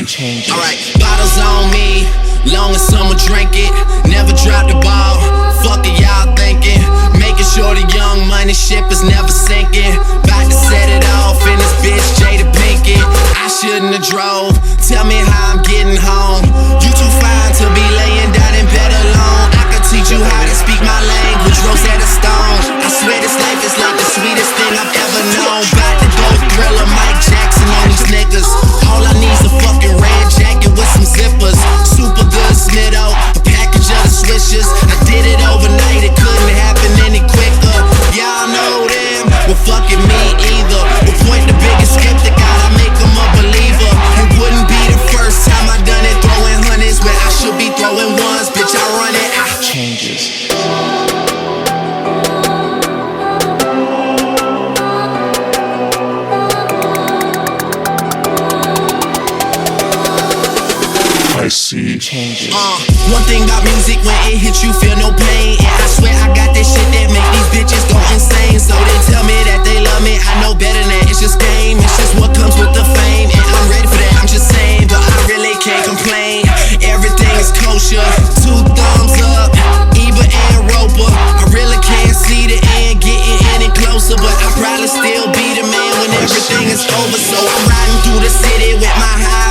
Alright, bottles on me, long as someone drink it. Never drop the ball, fuck it y'all thinking. Making sure the young money ship is never sinking. About to set it off in this bitch Jada Pinkett. I shouldn't have drove, tell me how I'm getting home. You too fine to be laying down in bed alone. I could teach you how to speak my language, Rosetta Stone. I swear this life is like the sweetest thing I've ever known. About to go Thriller, Mike Jackson on these niggas. All I need's a fucking red jacket with some zippers. Super good Smitto, a package of the swishers. I did it overnight, it couldn't happen any quicker. Y'all know them, well fucking me either. We'll point the biggest skeptic out, I make him a believer. It wouldn't be the first time I done it, throwing hundreds when I should be throwing ones. Bitch, I run it, changes. I see changes. One thing about music, when it hits you, feel no pain. And I swear I got this shit that make these bitches go insane. So they tell me that they love me, I know better than that. It's just game, it's just what comes with the fame. And I'm ready for that, I'm just saying, but I really can't complain. Everything is kosher, 2 thumbs up, Eva and Roper. I really can't see the end getting any closer, but I'll probably still be the man when everything is over. So I'm riding through the city with my high